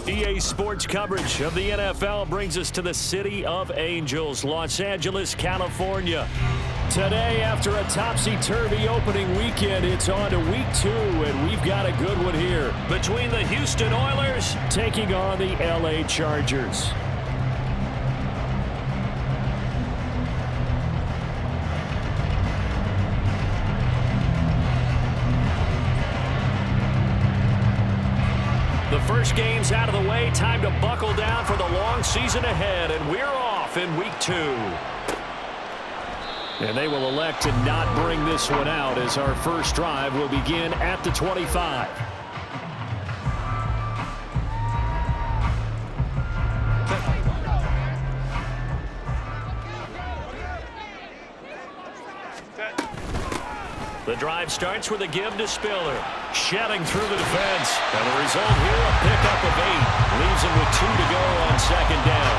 EA Sports coverage of the NFL brings us to the City of Angels, Los Angeles, California. Today, after a topsy-turvy opening weekend, it's on to week 2, and we've got a good one here between the Houston Oilers taking on the LA Chargers. The first game's out of the way. Time to buckle down for the long season ahead, and we're off in week 2. And they will elect to not bring this one out as our first drive will begin at the 25. The drive starts with a give to Spiller. Shedding through the defense. And the result here, a pickup of 8. Leaves him with 2 to go on second down.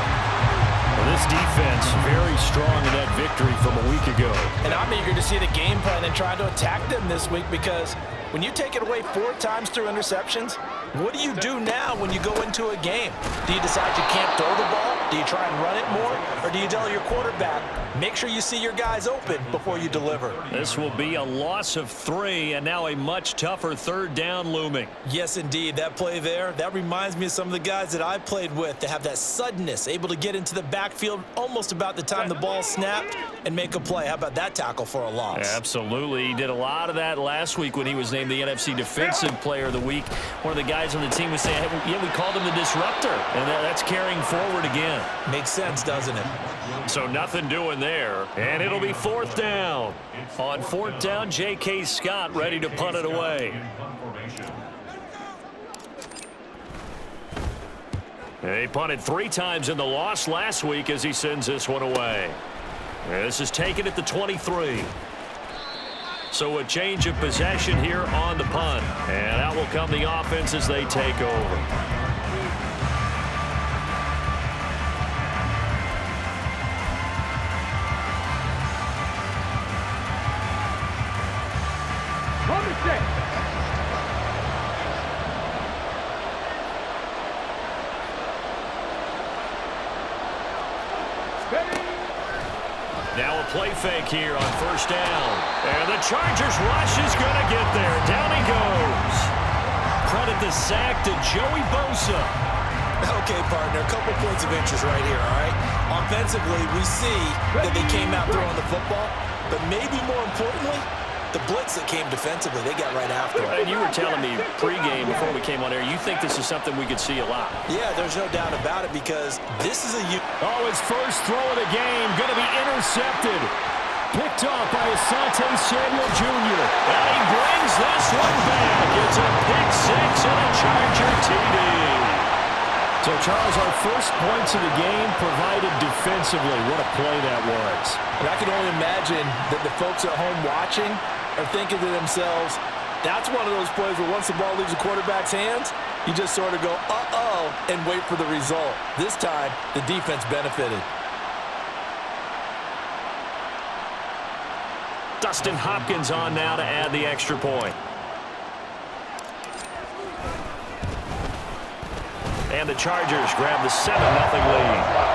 Well, this defense very strong in that victory from a week ago. And I'm eager to see the game plan and try to attack them this week, because when you take it away 4 times through interceptions, what do you do now when you go into a game? Do you decide you can't throw the ball? Do you try and run it more? Or do you tell your quarterback, make sure you see your guys open before you deliver? This will be a loss of 3, and now a much tougher third down looming. Yes, indeed. That play there, that reminds me of some of the guys that I played with that have that suddenness, able to get into the backfield almost about the time the ball snapped and make a play. How about that tackle for a loss? Absolutely. He did a lot of that last week when he was named the NFC Defensive Player of the Week. One of the guys on the team was saying, hey, yeah, we called him the disruptor, and that's carrying forward again. Makes sense, doesn't it? So nothing doing there, and it'll be 4th down. On 4th down, J.K. Scott ready to punt it away. He punted 3 times in the loss last week as he sends this one away. This is taken at the 23. So a change of possession here on the punt. And out will come the offense as they take over. Now a play fake here on 1st down. And the Chargers rush is going to get there. Down he goes. Credit the sack to Joey Bosa. Okay, partner, a couple points of interest right here, all right? Offensively, we see that they came out throwing the football, but maybe more importantly, the blitz that came defensively, they got right after it. And you were telling me pregame before we came on air, you think this is something we could see a lot. Yeah, there's no doubt about it, because this is a... Oh, his first throw of the game going to be intercepted. Picked off by Asante Samuel Jr. And he brings this one back. It's a pick 6 and a Charger TD. So, Charles, our first points of the game provided defensively. What a play that was. And I can only imagine that the folks at home watching are thinking to themselves, that's one of those plays where once the ball leaves the quarterback's hands, you just sort of go, uh-oh, and wait for the result. This time, the defense benefited. Dustin Hopkins on now to add the extra point. And the Chargers grab the 7-0 lead.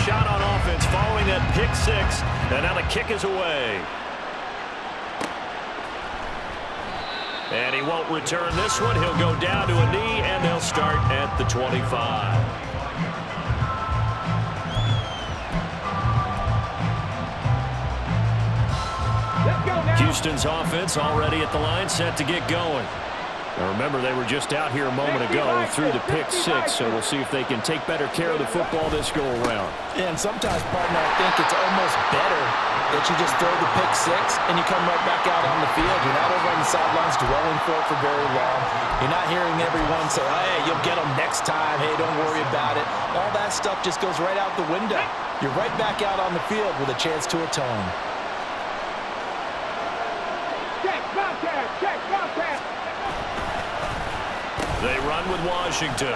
Shot on offense following that pick 6, and now the kick is away. And he won't return this one. He'll go down to a knee, and they'll start at the 25. Houston's offense already at the line, set to get going. Now remember, they were just out here a moment ago through the pick 6, so we'll see if they can take better care of the football this go-around. Yeah, and sometimes, partner, I think it's almost better that you just throw the pick 6 and you come right back out on the field. You're not over on the sidelines dwelling for it for very long. You're not hearing everyone say, hey, you'll get them next time. Hey, don't worry about it. All that stuff just goes right out the window. You're right back out on the field with a chance to atone. They run with Washington.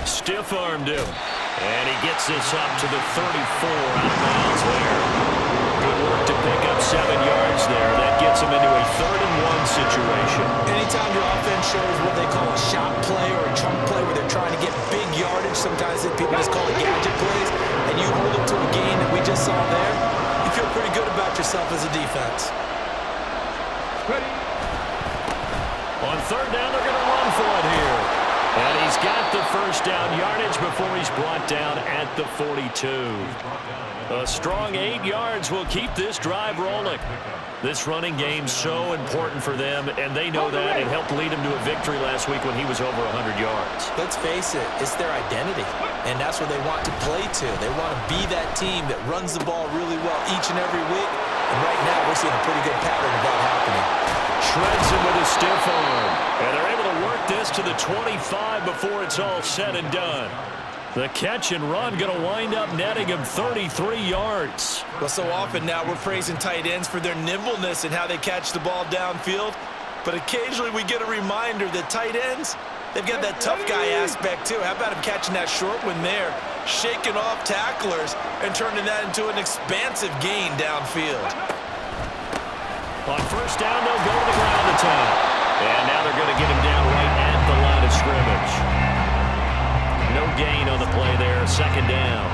Stiff-armed him. And he gets this up to the 34 out of bounds there. Good work to pick up 7 yards there. That gets him into a 3rd-and-1 situation. Anytime your offense shows what they call a shot play or a chunk play where they're trying to get big yardage, sometimes people just call it gadget plays, and you hold them to a gain that we just saw there, you feel pretty good about yourself as a defense. On 3rd down, they're going to run for it here. And he's got the 1st down yardage before he's brought down at the 42. A strong 8 yards will keep this drive rolling. This running game's so important for them, and they know that. It helped lead him to a victory last week when he was over 100 yards. Let's face it, it's their identity, and that's what they want to play to. They want to be that team that runs the ball really well each and every week, and right now we're seeing a pretty good pattern of that happening. Shreds him with a stiff arm, and they're able to work this to the 25 before it's all said and done. The catch and run going to wind up netting him 33 yards. Well, so often now we're praising tight ends for their nimbleness and how they catch the ball downfield. But occasionally we get a reminder that tight ends, they've got that tough guy aspect too. How about him catching that short one there, shaking off tacklers, and turning that into an expansive gain downfield. On 1st down, they'll go to the ground attack. And now they're going to get him down right at the line of scrimmage. No gain on the play there, 2nd down.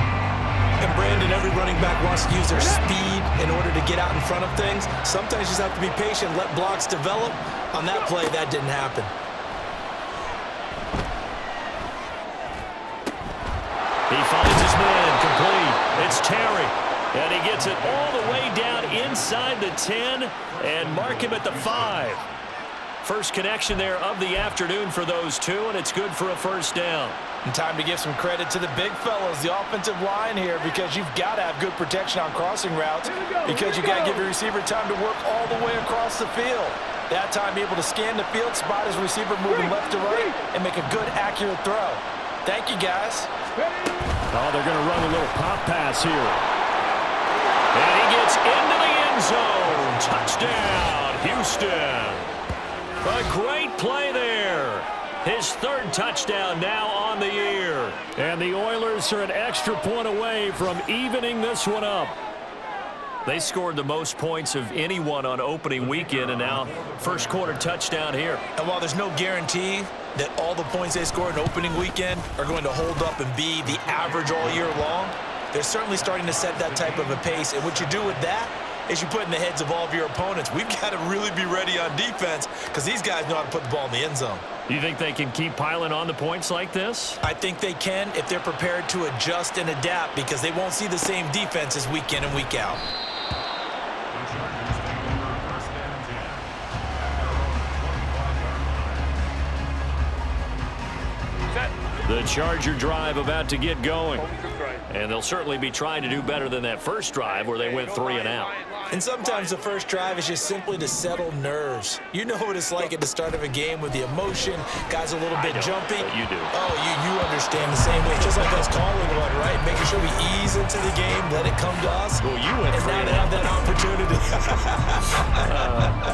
And Brandon, every running back wants to use their speed in order to get out in front of things. Sometimes you just have to be patient, let blocks develop. On that play, that didn't happen. He finds his man, complete. It's Terry. And he gets it all the way down inside the 10 and mark him at the 5. First connection there of the afternoon for those two, and it's good for a 1st down. And time to give some credit to the big fellas, the offensive line here, because you've got to have good protection on crossing routes because you've got to give your receiver time to work all the way across the field. That time, be able to scan the field, spot his receiver moving left to right, and make a good, accurate throw. Thank you, guys. Oh, they're going to run a little pop pass here. And he gets into the end zone. Touchdown, Houston. A great play there. His 3rd touchdown now on the year. And the Oilers are an extra point away from evening this one up. They scored the most points of anyone on opening weekend, and now 1st quarter touchdown here. And while there's no guarantee that all the points they score in opening weekend are going to hold up and be the average all year long, they're certainly starting to set that type of a pace. And what you do with that is you put in the heads of all of your opponents, we've got to really be ready on defense because these guys know how to put the ball in the end zone. You think they can keep piling on the points like this? I think they can if they're prepared to adjust and adapt because they won't see the same defenses week in and week out. The Charger drive about to get going. And they'll certainly be trying to do better than that first drive where they went 3 and out. And sometimes the first drive is just simply to settle nerves. You know what it's like at the start of a game with the emotion, guys a little bit jumpy. You do. Oh, you understand the same way. Just like us calling one, right? Making sure we ease into the game, let it come to us. Well, you went 3 and now they out. have that opportunity.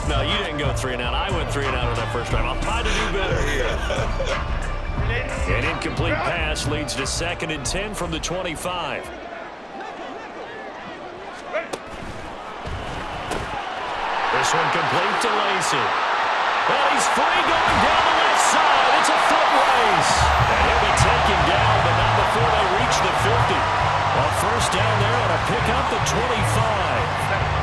No, you didn't go 3 and out. I went 3 and out on that first drive. I'll try to do better here. An incomplete pass leads to 2nd and 10 from the 25. This one complete to Lacey. Well, he's free going down the left side. It's a foot race. And he'll be taken down, but not before they reach the 50. A 1st down there on a pickup at 25.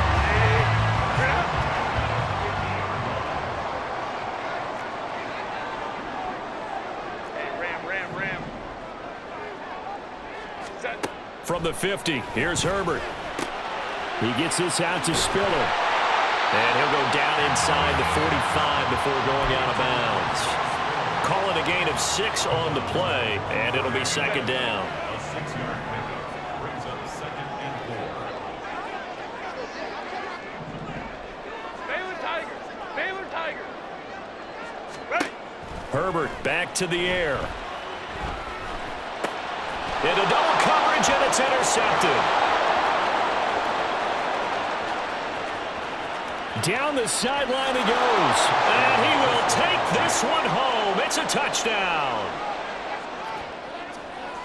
From the 50, here's Herbert. He gets this out to Spiller. And he'll go down inside the 45 before going out of bounds. Call it a gain of 6 on the play, and it'll be 2nd down. Herbert back to the air. Into double coverage, and it's intercepted. Down the sideline he goes. And he will take this one home. It's a touchdown.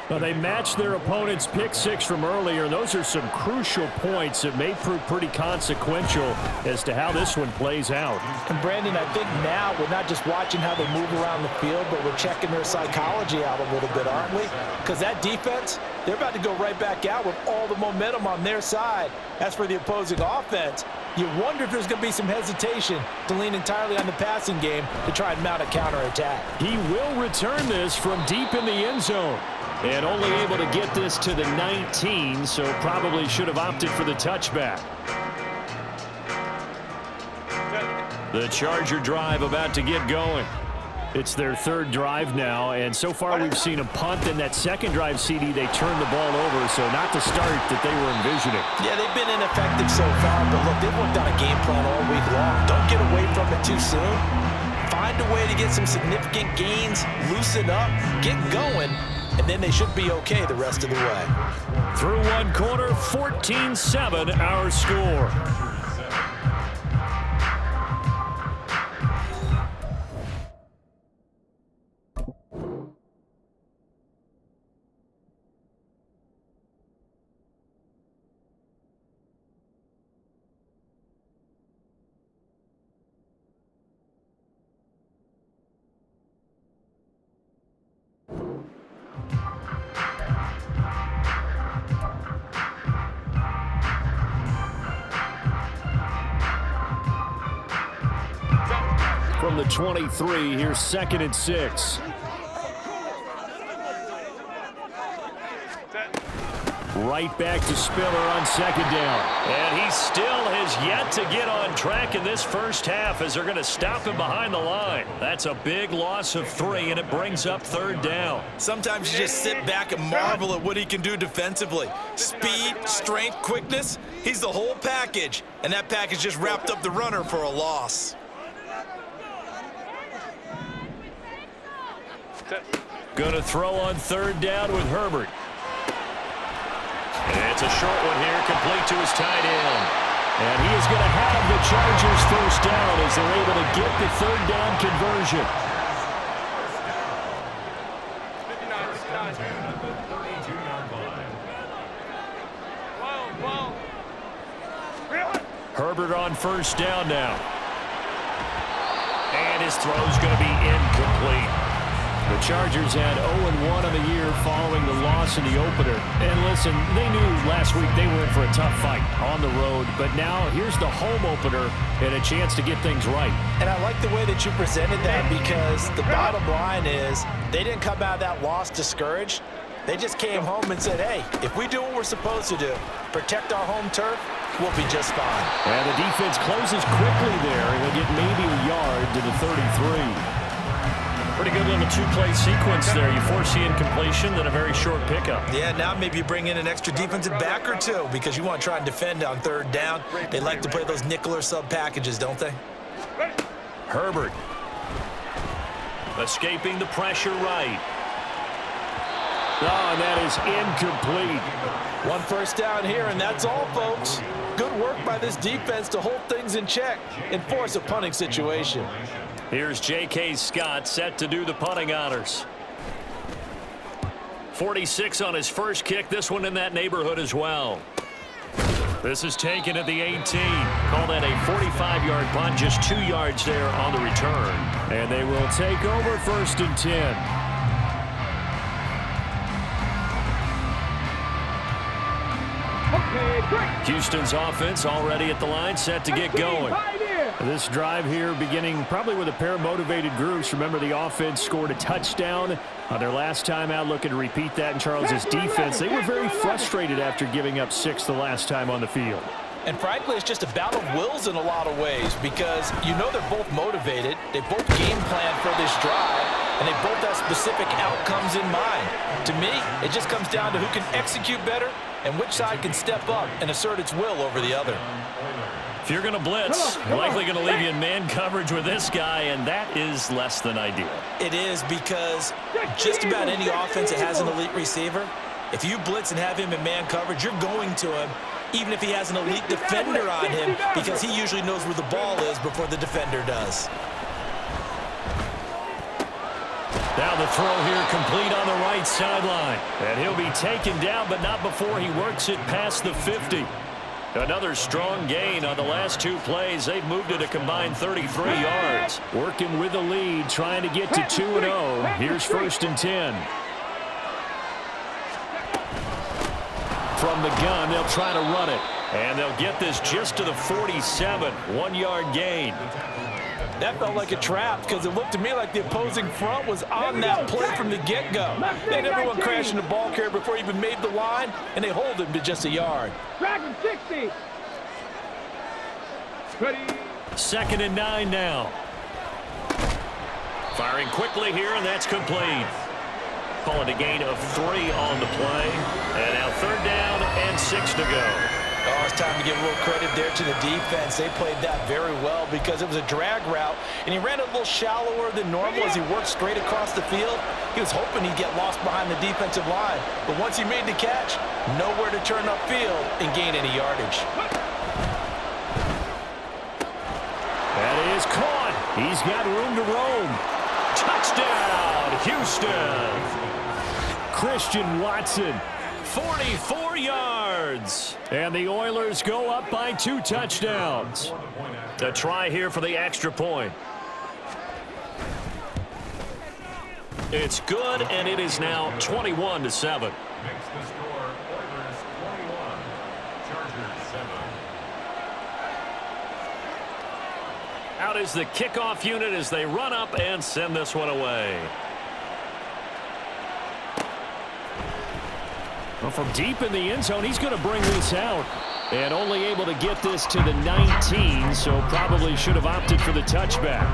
Well, they matched their opponent's pick six from earlier. Those are some crucial points that may prove pretty consequential as to how this one plays out. And Brandon, I think now we're not just watching how they move around the field, but we're checking their psychology out a little bit, aren't we? Because that defense, they're about to go right back out with all the momentum on their side. As for the opposing offense, you wonder if there's going to be some hesitation to lean entirely on the passing game to try and mount a counterattack. He will return this from deep in the end zone. And only able to get this to the 19, so probably should have opted for the touchback. The Charger drive about to get going. It's their third drive now, and so far we've seen a punt. In that second drive, CD, they turned the ball over, so not the start that they were envisioning. Yeah, they've been ineffective so far, but look, they've worked on a game plan all week long. Don't get away from it too soon. Find a way to get some significant gains, loosen up, get going, and then they should be okay the rest of the way. Through one quarter, 14-7 our score. From the 23, here's 2nd and 6. Right back to Spiller on 2nd down. And he still has yet to get on track in this first half as they're going to stop him behind the line. That's a big loss of 3, and it brings up 3rd down. Sometimes you just sit back and marvel at what he can do defensively. Speed, strength, quickness, he's the whole package. And that package just wrapped up the runner for a loss. Going to throw on 3rd down with Herbert. And it's a short one here, complete to his tight end. And he is going to have the Chargers first down as they're able to get the 3rd down conversion. Herbert on 1st down now. And his throw's going to be incomplete. The Chargers had 0-1 on the year following the loss in the opener. And listen, they knew last week they were in for a tough fight on the road. But now here's the home opener and a chance to get things right. And I like the way that you presented that, because the bottom line is they didn't come out of that loss discouraged. They just came home and said, hey, if we do what we're supposed to do, protect our home turf, we'll be just fine. And the defense closes quickly there, and they'll get maybe a yard to the 33. Pretty good little 2-play sequence there. You force the incompletion, then a very short pickup. Yeah, now maybe you bring in an extra defensive back or two because you want to try and defend on 3rd down. They like to play those nickel or sub packages, don't they? Herbert. Escaping the pressure right. Oh, and that is incomplete. 1 first down here, and that's all, folks. Good work by this defense to hold things in check and force a punting situation. Here's J.K. Scott set to do the punting honors. 46 on his first kick. This one in that neighborhood as well. This is taken at the 18. Call that a 45-yard punt, just 2 yards there on the return. And they will take over 1st and 10. Houston's offense already at the line, set to get going. This drive here beginning probably with a pair of motivated groups. Remember, the offense scored a touchdown on their last time out, looking to repeat that in Charles's defense. They were very frustrated after giving up 6 the last time on the field. And frankly, it's just a battle of wills in a lot of ways, because you know they're both motivated. They both game plan for this drive, and they both have specific outcomes in mind. To me, it just comes down to who can execute better and which side can step up and assert its will over the other. If you're going to blitz, you're likely going to leave you in man coverage with this guy, and that is less than ideal. It is, because just about any offense that has an elite receiver, if you blitz and have him in man coverage, you're going to him even if he has an elite defender on him, because he usually knows where the ball is before the defender does. Now the throw here complete on the right sideline. And he'll be taken down, but not before he works it past the 50. Another strong gain on the last two plays. They've moved it a combined 33 yards. Working with the lead, trying to get to 2-0. Here's 1st and 10. From the gun, they'll try to run it. And they'll get this just to the 47. 1-yard gain. That felt like a trap because it looked to me like the opposing front was on that play from the get-go. They had everyone crashing the ball carrier before he even made the line, and they hold him to just a yard. Dragon 60. Ready. 2nd and 9 now. Firing quickly here, and that's complete. Calling a gain of 3 on the play. And now 3rd down and 6 to go. Oh, it's time to give a little credit there to the defense. They played that very well because it was a drag route, and he ran a little shallower than normal as he worked straight across the field. He was hoping he'd get lost behind the defensive line, but once he made the catch, nowhere to turn upfield and gain any yardage. That is caught. He's got room to roam. Touchdown, Houston. Christian Watson. 44 yards. And the Oilers go up by 2 touchdowns. A try here for the extra point. It's good, and it is now 21-7. Makes the score Oilers 21, Chargers 7. Out is the kickoff unit as they run up and send this one away. Well, from deep in the end zone, he's going to bring this out. And only able to get this to the 19, so probably should have opted for the touchback.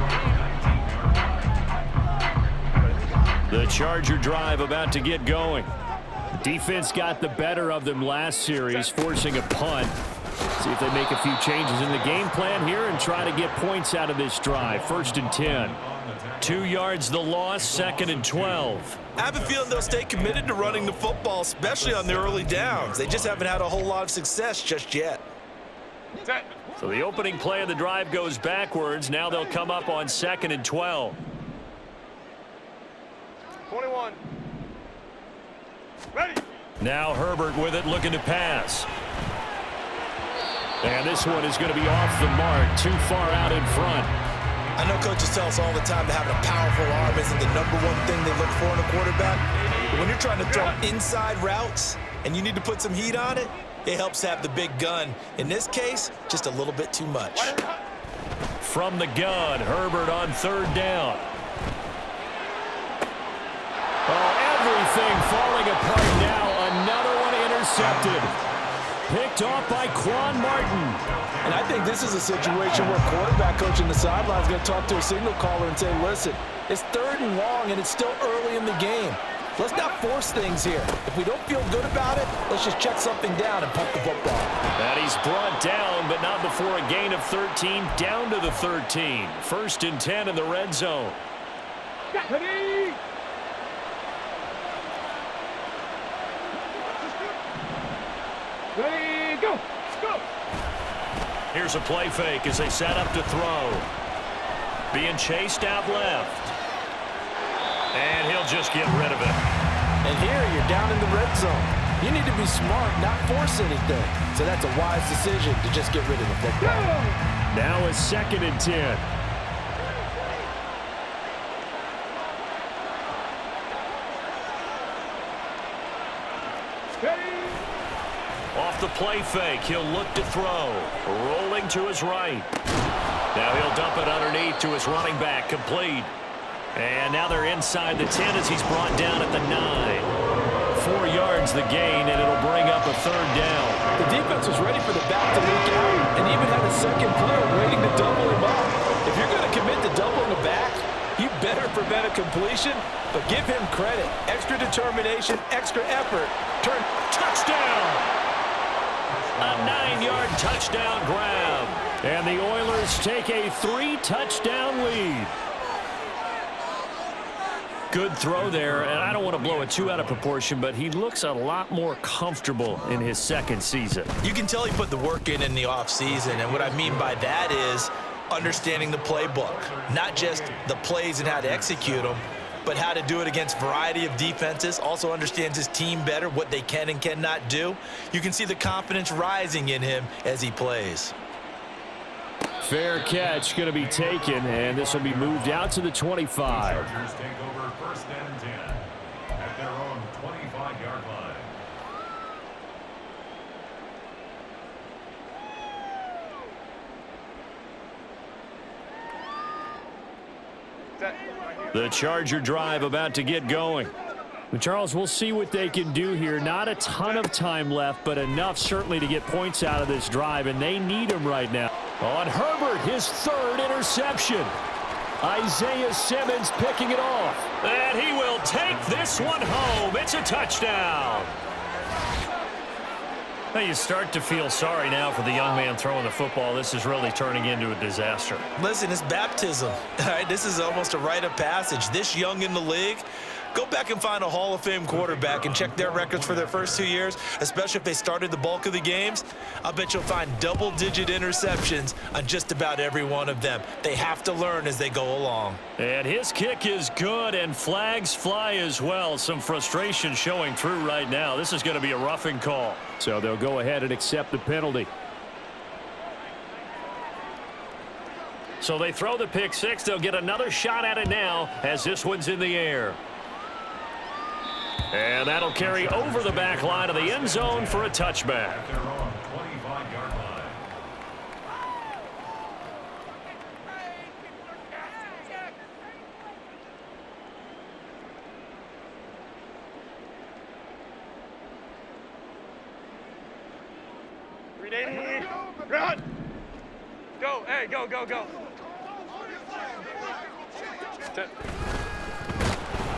The Charger drive about to get going. Defense got the better of them last series, forcing a punt. See if they make a few changes in the game plan here and try to get points out of this drive. 1st and 10. 2 yards the loss, 2nd and 12. I have a feeling they'll stay committed to running the football, especially on the early downs. They just haven't had a whole lot of success just yet. So the opening play of the drive goes backwards. Now they'll come up on 2nd and 12. 21. Ready. Now Herbert with it, looking to pass. And this one is going to be off the mark, too far out in front. I know coaches tell us all the time that having a powerful arm isn't the #1 thing they look for in a quarterback. But when you're trying to throw inside routes and you need to put some heat on it, it helps have the big gun. In this case, just a little bit too much. From the gun, Herbert on 3rd down. Oh, everything falling apart now. Another one intercepted. Picked off by Quan Martin. And I think this is a situation where quarterback coach in the sideline is going to talk to a signal caller and say, listen, it's 3rd and long and it's still early in the game. Let's not force things here. If we don't feel good about it, let's just check something down and pump the football. And he's brought down, but not before a gain of 13, down to the 13. 1st and 10 in the red zone. Ready. Ready, go. Go. Here's a play fake as they set up to throw. Being chased out left. And he'll just get rid of it. And here you're down in the red zone. You need to be smart, not force anything. So that's a wise decision to just get rid of the football. Now it's 2nd and 10. Off the play fake, he'll look to throw. Rolling to his right. Now he'll dump it underneath to his running back, complete. And now they're inside the 10 as he's brought down at the 9. 4 yards the gain, and it'll bring up a 3rd down. The defense was ready for the back to leak out and even had a second player waiting to double him up. If you're going to commit to doubling the back, you better prevent a completion, but give him credit. Extra determination, extra effort. Touchdown! A 9-yard touchdown grab. And the Oilers take a 3-touchdown lead. Good throw there, and I don't want to blow it too out of proportion, but he looks a lot more comfortable in his second season. You can tell he put the work in the offseason, and what I mean by that is understanding the playbook, not just the plays and how to execute them, but how to do it against a variety of defenses. Also understands his team better, what they can and cannot do. You can see the confidence rising in him as he plays. Fair catch going to be taken, and this will be moved out to the 25. Chargers take over 1st and 10 at their own 25-yard line. The Charger drive about to get going. Charles, we'll see what they can do here. Not a ton of time left, but enough certainly to get points out of this drive, and they need them right now. On Herbert, his 3rd interception. Isaiah Simmons picking it off. And he will take this one home. It's a touchdown. Now you start to feel sorry now for the young man throwing the football. This is really turning into a disaster. Listen, it's baptism. All right, this is almost a rite of passage. This young in the league, go back and find a Hall of Fame quarterback and check their records for their first 2 years, especially if they started the bulk of the games. I bet you'll find double-digit interceptions on just about every one of them. They have to learn as they go along. And his kick is good, and flags fly as well. Some frustration showing through right now. This is going to be a roughing call. So they'll go ahead and accept the penalty. So they throw the pick six. They'll get another shot at it now as this one's in the air. And that'll carry over the back line of the end zone for a touchback. At their own 25-yard line. Run! Go, hey, go, go, go.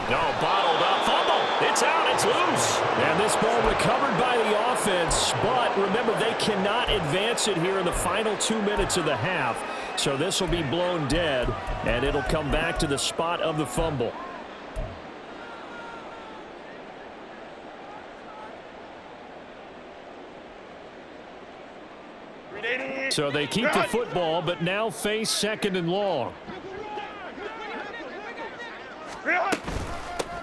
No, bottled up, fumble. It's out, it's loose. And this ball recovered by the offense, but remember, they cannot advance it here in the final 2 minutes of the half. So this will be blown dead, and it'll come back to the spot of the fumble. So they keep the football, but now face 2nd and long.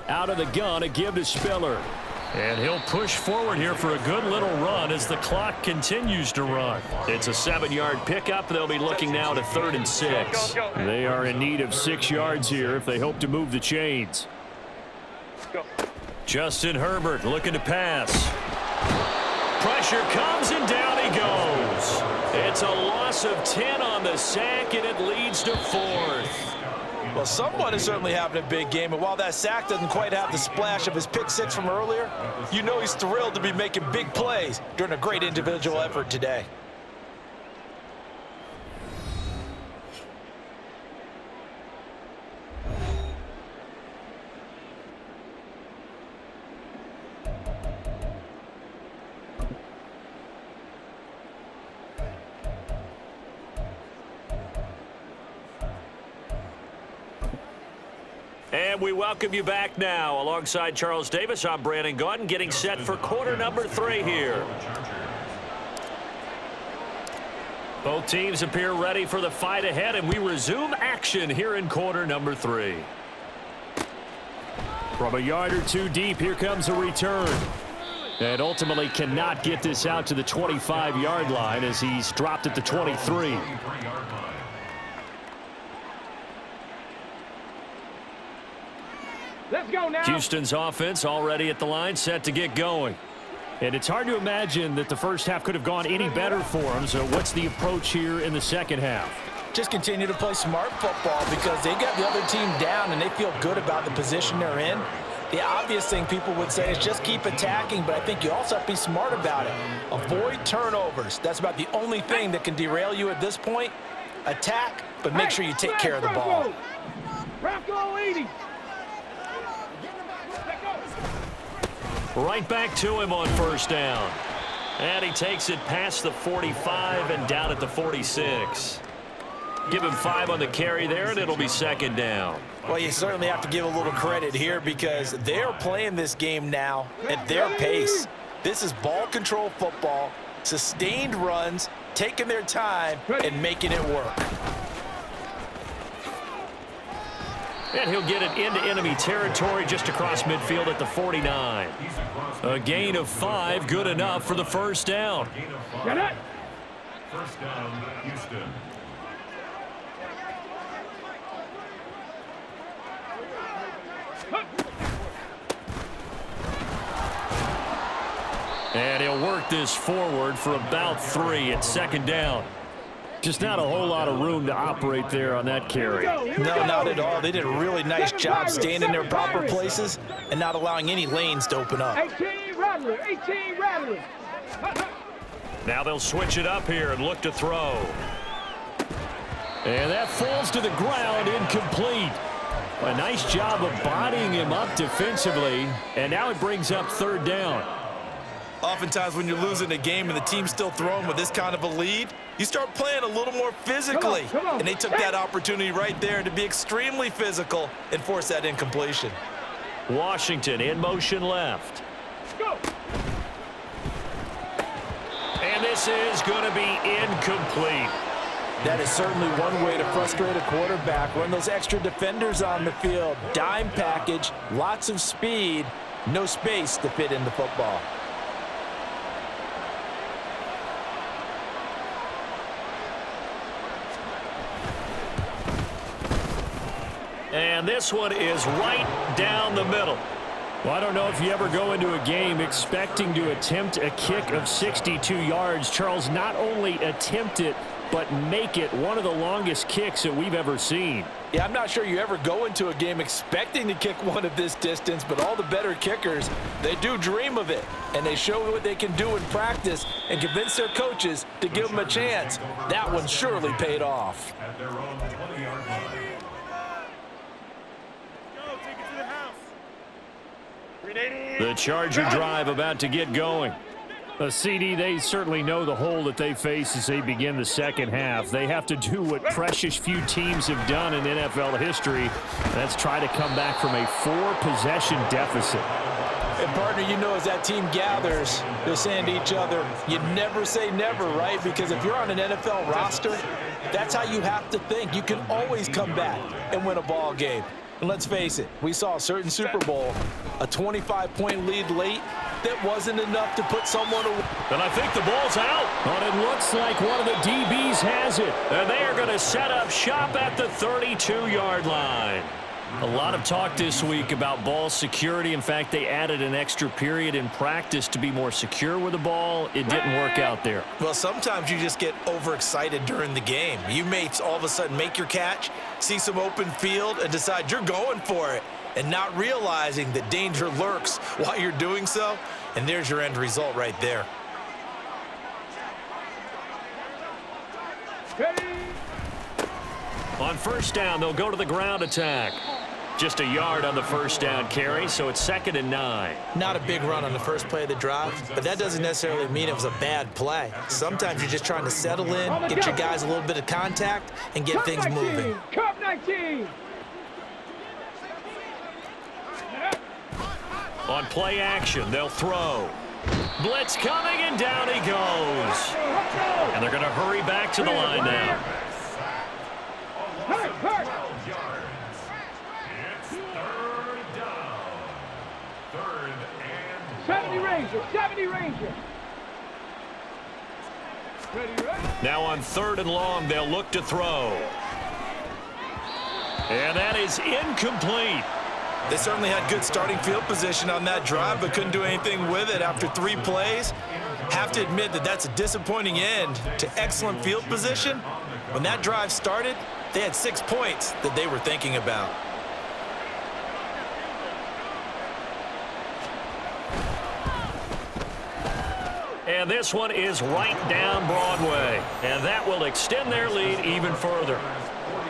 Out of the gun, a give to Spiller. And he'll push forward here for a good little run as the clock continues to run. It's a 7-yard pickup. They'll be looking now to 3rd and 6. They are in need of 6 yards here if they hope to move the chains. Justin Herbert looking to pass. Pressure comes and down he goes. It's a loss of 10 on the sack, and it leads to 4th. Well, someone is certainly having a big game, and while that sack doesn't quite have the splash of his pick six from earlier, you know he's thrilled to be making big plays during a great individual effort today. And we welcome you back now. Alongside Charles Davis, I'm Brandon Gaudin, getting set for quarter number 3 here. Both teams appear ready for the fight ahead, and we resume action here in quarter number 3. From a yard or two deep, here comes a return. And ultimately cannot get this out to the 25-yard line as he's dropped at the 23. Let's go now. Houston's offense already at the line, set to get going. And it's hard to imagine that the first half could have gone any better for them. So what's the approach here in the second half? Just continue to play smart football because they got the other team down and they feel good about the position they're in. The obvious thing people would say is just keep attacking, but I think you also have to be smart about it. Avoid turnovers. That's about the only thing that can derail you at this point. Attack, but make sure you take care of the ball. Rocco 80. Right back to him on first down. And he takes it past the 45 and down at the 46. Give him 5 on the carry there, and it'll be second down. Well, you certainly have to give a little credit here because they're playing this game now at their pace. This is ball control football, sustained runs, taking their time, and making it work. And he'll get it into enemy territory just across midfield at the 49. A gain of 5, good enough for the first down. Get it. First down, Houston. And he'll work this forward for about 3 at second down. Just not a whole lot of room to operate there on that carry. No, not at all. They did a really nice job staying in their proper places and not allowing any lanes to open up. 18 rattler, 18 rattler. Now they'll switch it up here and look to throw. And that falls to the ground, incomplete. A nice job of bodying him up defensively, and now it brings up third down. Oftentimes when you're losing a game and the team's still throwing with this kind of a lead, you start playing a little more physically. Come on. And they took that opportunity right there to be extremely physical and force that incompletion. Washington in motion left. Go. And this is going to be incomplete. That is certainly one way to frustrate a quarterback. Run those extra defenders on the field. Dime package, lots of speed, no space to fit in the football. And this one is right down the middle. Well, I don't know if you ever go into a game expecting to attempt a kick of 62 yards. Charles, not only attempt it, but make it one of the longest kicks that we've ever seen. Yeah, I'm not sure you ever go into a game expecting to kick one of this distance, but all the better kickers, they do dream of it, and they show what they can do in practice and convince their coaches to give them a chance. That one surely paid off. At their own 20-yard line. Go, take it to the house. The Charger drive about to get going. A CD, they certainly know the hole that they face as they begin the second half. They have to do what precious few teams have done in NFL history. That's try to come back from a 4-possession deficit. And partner, you know, as that team gathers, they're saying to each other, you never say never, right? Because if you're on an NFL roster, that's how you have to think. You can always come back and win a ball game. And let's face it, we saw a certain Super Bowl, a 25-point lead late, that wasn't enough to put someone away. And I think the ball's out. And it looks like one of the DBs has it. And they are going to set up shop at the 32-yard line. A lot of talk this week about ball security. In fact, they added an extra period in practice to be more secure with the ball. It didn't work out there. Well, sometimes you just get overexcited during the game. You may all of a sudden make your catch, see some open field, and decide you're going for it, and not realizing that danger lurks while you're doing so. And there's your end result right there. On first down, they'll go to the ground attack. Just a yard on the first down carry, so it's 2nd and 9. Not a big run on the first play of the drive, but that doesn't necessarily mean it was a bad play. Sometimes you're just trying to settle in, get your guys a little bit of contact, and get things moving. Cup 19. On play action, they'll throw. Blitz coming, and down he goes. And they're going to hurry back to the line now. Hurt, hurt. 12 yards. It's third down. Third and 70 Ranger, 70 Ranger. Ready, ready. Now on 3rd and long, they'll look to throw. And that is incomplete. They certainly had good starting field position on that drive, but couldn't do anything with it after 3 plays. Have to admit that that's a disappointing end to excellent field position. When that drive started, they had 6 points that they were thinking about. And this one is right down Broadway. And that will extend their lead even further.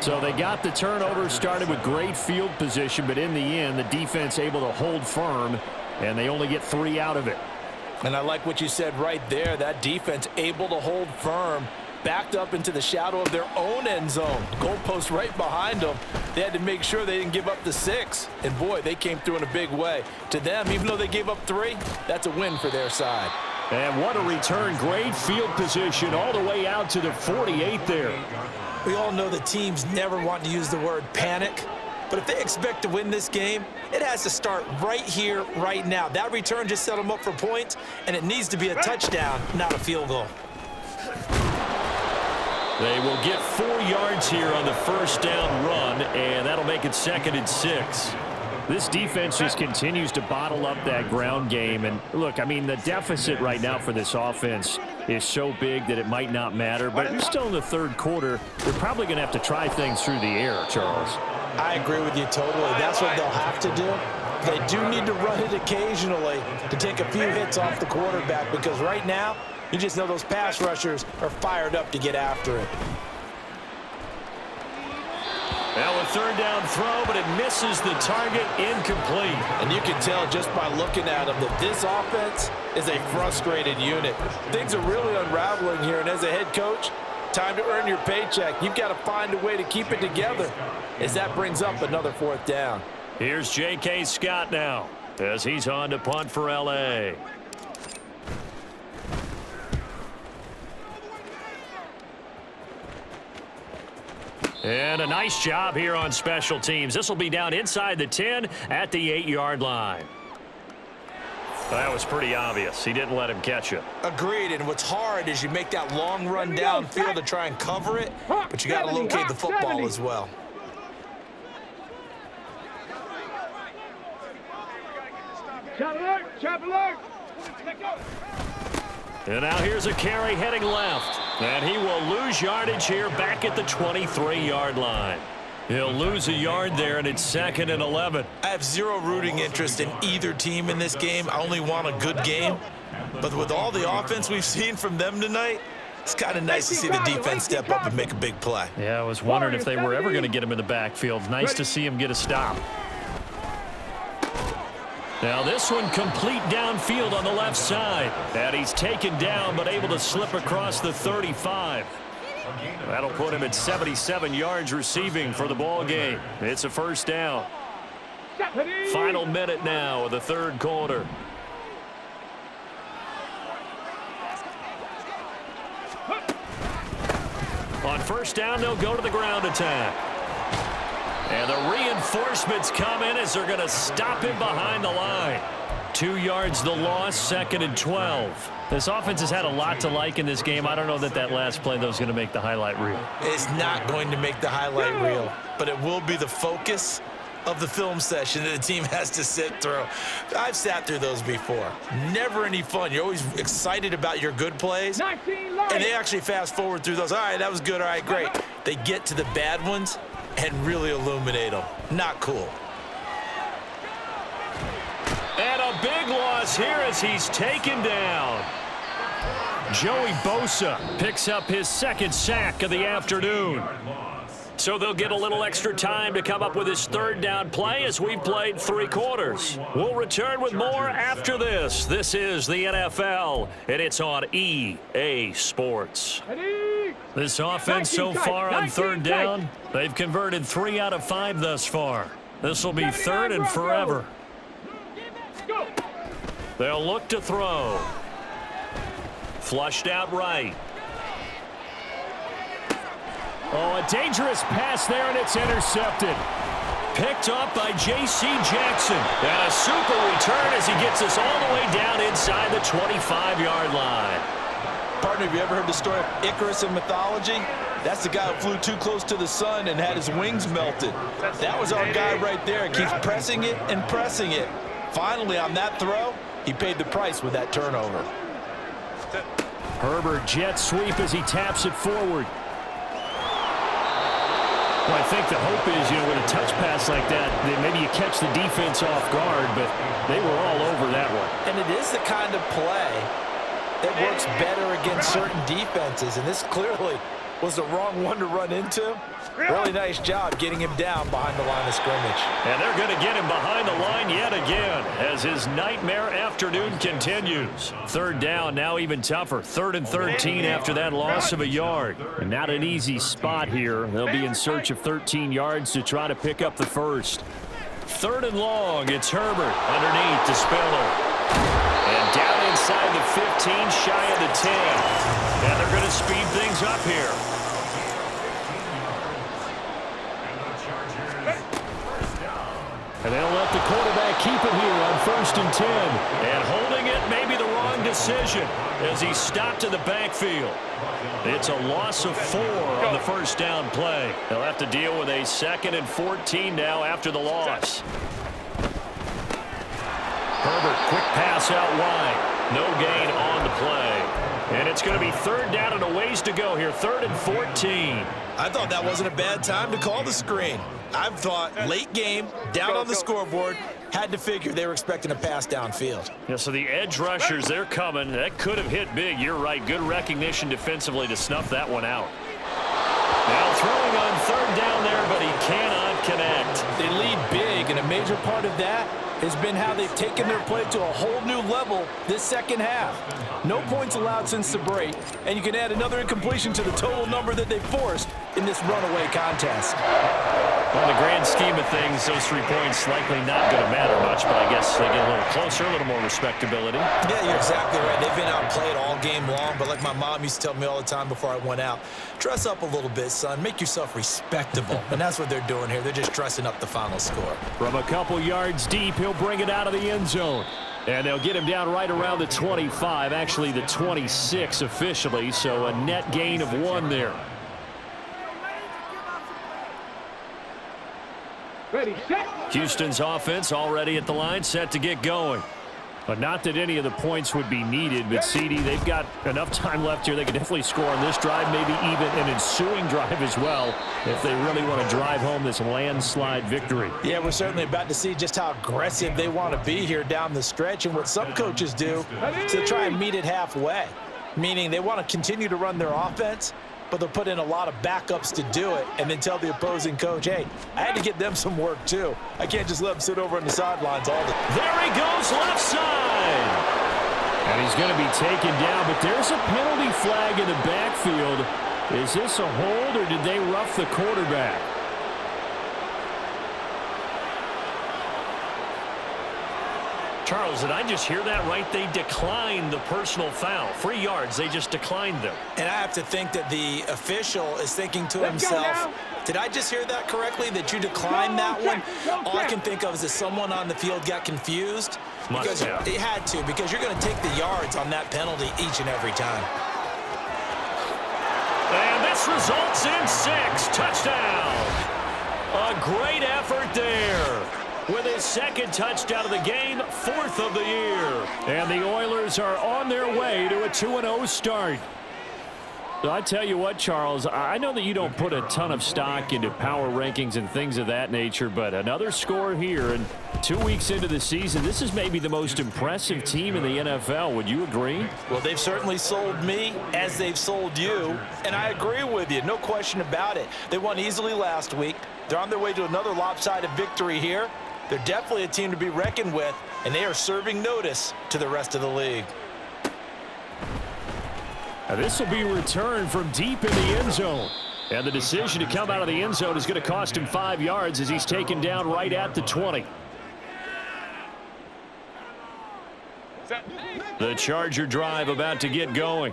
So they got the turnover, started with great field position, but in the end, the defense able to hold firm, and they only get 3 out of it. And I like what you said right there, that defense able to hold firm. backed up into the shadow of their own end zone. Goalpost right behind them. They had to make sure they didn't give up the 6. And, boy, they came through in a big way. To them, even though they gave up 3, that's a win for their side. And what a return. Great field position all the way out to the 48 there. We all know the teams never want to use the word panic. But if they expect to win this game, it has to start right here, right now. That return just set them up for points, and it needs to be a touchdown, not a field goal. They will get 4 yards here on the first down run, and that'll make it 2nd and 6. This defense just continues to bottle up that ground game. And, look, I mean, the deficit right now for this offense is so big that it might not matter. But you're still in the 3rd quarter. They're probably going to have to try things through the air, Charles. I agree with you totally. That's what they'll have to do. They do need to run it occasionally to take a few hits off the quarterback, because right now, you just know those pass rushers are fired up to get after it. Now a 3rd down throw, but it misses the target, incomplete. And you can tell just by looking at them that this offense is a frustrated unit. Things are really unraveling here, and as a head coach, time to earn your paycheck. You've got to find a way to keep it together, as that brings up another 4th down. Here's J.K. Scott now as he's on to punt for L.A. And a nice job here on special teams. This will be down inside the 10 at the 8-yard line. That was pretty obvious. He didn't let him catch it. Agreed, and what's hard is you make that long run downfield to try and cover it, but you got to locate the football as well. Chop alert! And now here's a carry heading left. And he will lose yardage here back at the 23-yard line. He'll lose a yard there, and it's 2nd and 11. I have zero rooting interest in either team in this game. I only want a good game. But with all the offense we've seen from them tonight, it's kind of nice to see the defense step up and make a big play. Yeah, I was wondering if they were ever going to get him in the backfield. Nice to see him get a stop. Now this one complete downfield on the left side. And he's taken down but able to slip across the 35. That'll put him at 77 yards receiving for the ball game. It's a 1st down. Final minute now of the 3rd quarter. On 1st down, they'll go to the ground attack. And the reinforcements come in as they're going to stop him behind the line. 2 yards the loss, 2nd and 12. This offense has had a lot to like in this game. I don't know that last play, though, is going to make the highlight reel. It's not going to make the highlight reel, but it will be the focus of the film session that the team has to sit through. I've sat through those before. Never any fun. You're always excited about your good plays, and they actually fast forward through those. All right, that was good. All right, great. They get to the bad ones and really illuminate them. Not cool. And a big loss here as he's taken down. Joey Bosa picks up his 2nd sack of the afternoon. So they'll get a little extra time to come up with his 3rd down play as we've played 3 quarters. We'll return with more after this. This is the NFL, and it's on EA Sports. This offense so far on 3rd down, they've converted 3 out of 5 thus far. This will be 3rd and forever. They'll look to throw. Flushed out right. Oh, a dangerous pass there, and it's intercepted. Picked up by J.C. Jackson. And a super return as he gets us all the way down inside the 25-yard line. Partner, have you ever heard the story of Icarus in mythology? That's the guy who flew too close to the sun and had his wings melted. That was our guy right there. He keeps pressing it and pressing it. Finally, on that throw, he paid the price with that turnover. Herbert jet sweep as he taps it forward. Well, I think the hope is, with a touch pass like that, that maybe you catch the defense off guard, but they were all over that one. And it is the kind of play that works better against certain defenses, and this clearly was the wrong one to run into. Really nice job getting him down behind the line of scrimmage. And they're going to get him behind the line yet again as his nightmare afternoon continues. Third down, now even tougher. 3rd and 13 after that loss of a yard. And not an easy spot here. They'll be in search of 13 yards to try to pick up the first. 3rd and long, it's Herbert underneath to Spiller. And down inside the 15, shy of the 10. And they're going to speed things up here. And they'll let the quarterback keep it here on 1st and 10. And holding it may be the wrong decision as he's stopped in the backfield. It's a loss of 4 on the first down play. They'll have to deal with a 2nd and 14 now after the loss. Herbert, quick pass out wide. No gain on the play. And it's going to be 3rd down and a ways to go here. 3rd and 14. I thought that wasn't a bad time to call the screen. I thought late game, down on the scoreboard, had to figure they were expecting a pass downfield. Yeah, so the edge rushers, they're coming. That could have hit big. You're right. Good recognition defensively to snuff that one out. Now throwing on 3rd down there, but he cannot connect. They lead big, and a major part of that has been how they've taken their play to a whole new level this second half. No points allowed since the break, and you can add another incompletion to the total number that they forced in this runaway contest. On the grand scheme of things, those 3 points likely not going to matter much, but I guess they get a little closer, a little more respectability. Yeah, you're exactly right. They've been outplayed all game long, but like my mom used to tell me all the time before I went out, dress up a little bit, son. Make yourself respectable. And that's what they're doing here. They're just dressing up the final score. From a couple yards deep, he'll bring it out of the end zone. And they'll get him down right around the 25, actually the 26 officially, so a net gain of 1 there. Ready, set. Houston's offense already at the line, set to get going. But not that any of the points would be needed, but CD, they've got enough time left here. They can definitely score on this drive, maybe even an ensuing drive as well, if they really want to drive home this landslide victory. Yeah, we're certainly about to see just how aggressive they want to be here down the stretch, and what some coaches do is to try and meet it halfway, meaning they want to continue to run their offense, but they'll put in a lot of backups to do it and then tell the opposing coach, hey, I had to get them some work too. I can't just let them sit over on the sidelines all the time. There he goes, left side. And he's going to be taken down, but there's a penalty flag in the backfield. Is this a hold or did they rough the quarterback? Charles, did I just hear that right? They declined the personal foul. 3 yards, they just declined them. And I have to think that the official is thinking to himself, did I just hear that correctly, that you declined that one? All I can think of is that someone on the field got confused. Because it had to, because you're going to take the yards on that penalty each and every time. And this results in 6. Touchdown. A great effort there. With his 2nd touchdown of the game, 4th of the year. And the Oilers are on their way to a 2-0 start. So I tell you what, Charles, I know that you don't put a ton of stock into power rankings and things of that nature, but another score here, and 2 weeks into the season, this is maybe the most impressive team in the NFL. Would you agree? Well, they've certainly sold me as they've sold you, and I agree with you, no question about it. They won easily last week. They're on their way to another lopsided victory here. They're definitely a team to be reckoned with, and they are serving notice to the rest of the league. Now this will be returned from deep in the end zone. And the decision to come out of the end zone is going to cost him 5 yards as he's taken down right at the 20. The Charger drive about to get going.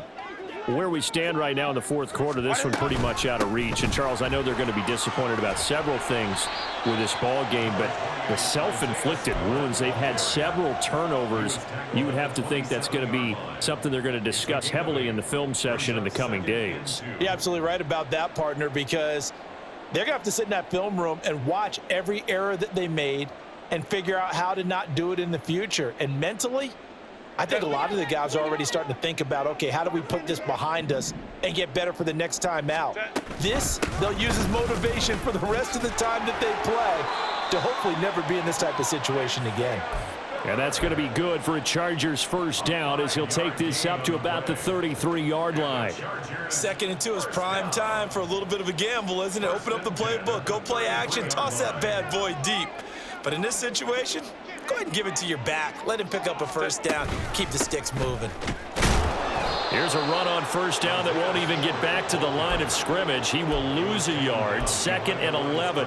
Where we stand right now in the 4th quarter, this one pretty much out of reach. And, Charles, I know they're going to be disappointed about several things with this ball game, but the self-inflicted wounds, they've had several turnovers. You would have to think that's going to be something they're going to discuss heavily in the film session in the coming days. You're absolutely right about that, partner, because they're going to have to sit in that film room and watch every error that they made and figure out how to not do it in the future. And mentally, I think a lot of the guys are already starting to think about, okay, how do we put this behind us and get better for the next time out? This, they'll use as motivation for the rest of the time that they play to hopefully never be in this type of situation again. And that's going to be good for a Chargers first down as he'll take this up to about the 33-yard line. 2nd and 2 is prime time for a little bit of a gamble, isn't it? Open up the playbook, go play action, toss that bad boy deep. But in this situation, go ahead and give it to your back. Let him pick up a first down. Keep the sticks moving. Here's a run on first down that won't even get back to the line of scrimmage. He will lose a yard. 2nd and 11.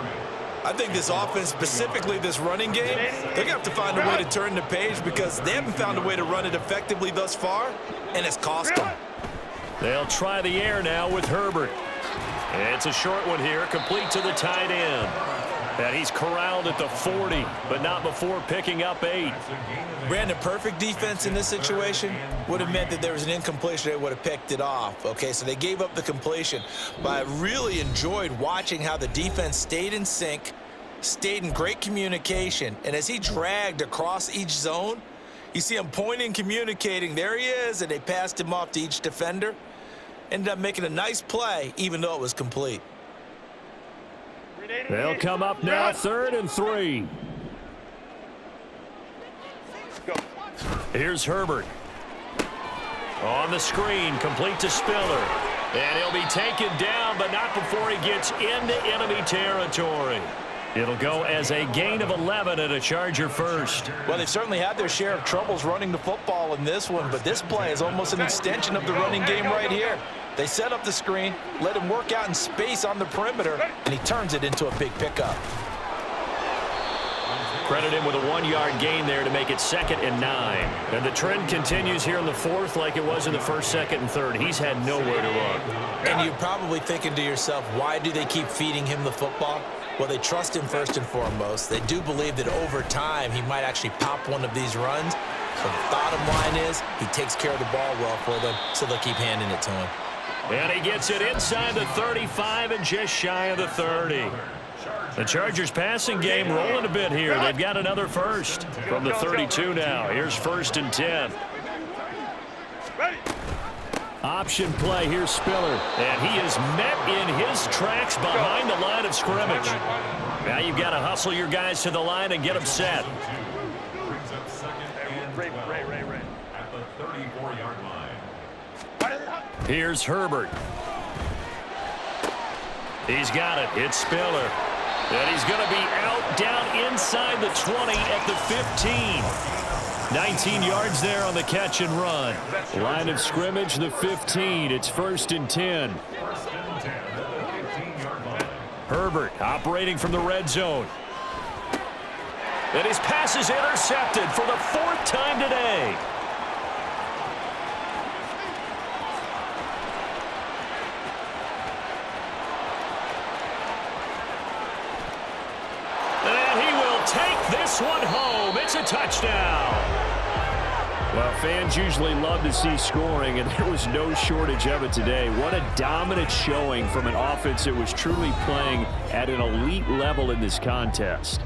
I think this offense, specifically this running game, they're going to have to find a way to turn the page because they haven't found a way to run it effectively thus far, and it's cost them. They'll try the air now with Herbert. It's a short one here, complete to the tight end. And he's corralled at the 40, but not before picking up 8. Brandon, perfect defense in this situation would have meant that there was an incompletion. They would have picked it off. Okay, so they gave up the completion. But I really enjoyed watching how the defense stayed in sync, stayed in great communication. And as he dragged across each zone, you see him pointing, communicating. There he is, and they passed him off to each defender. Ended up making a nice play, even though it was complete. They'll come up now, 3rd and 3. Here's Herbert. On the screen, complete to Spiller. And he'll be taken down, but not before he gets into enemy territory. It'll go as a gain of 11 and a Charger first. Well, they've certainly had their share of troubles running the football in this one, but this play is almost an extension of the running game right here. They set up the screen, let him work out in space on the perimeter, and he turns it into a big pickup. Credit him with a 1-yard gain there to make it 2nd and 9. And the trend continues here in the 4th like it was in the 1st, 2nd, and 3rd. He's had nowhere to run. And you're probably thinking to yourself, why do they keep feeding him the football? Well, they trust him first and foremost. They do believe that over time he might actually pop one of these runs. But the bottom line is he takes care of the ball well for them, so they'll keep handing it to him. And he gets it inside the 35 and just shy of the 30. The Chargers passing game rolling a bit here. They've got another first from the 32 now. Here's 1st and 10. Option play. Here's Spiller. And he is met in his tracks behind the line of scrimmage. Now you've got to hustle your guys to the line and get them set. At the 34-yard line. Here's Herbert. He's got it. It's Spiller. And he's going to be out down inside the 20 at the 15. 19 yards there on the catch and run. Line of scrimmage, the 15. It's 1st and 10. Herbert operating from the red zone. And his pass is intercepted for the 4th time today. And he will take this one home. It's a touchdown. Well, fans usually love to see scoring, and there was no shortage of it today. What a dominant showing from an offense that was truly playing at an elite level in this contest.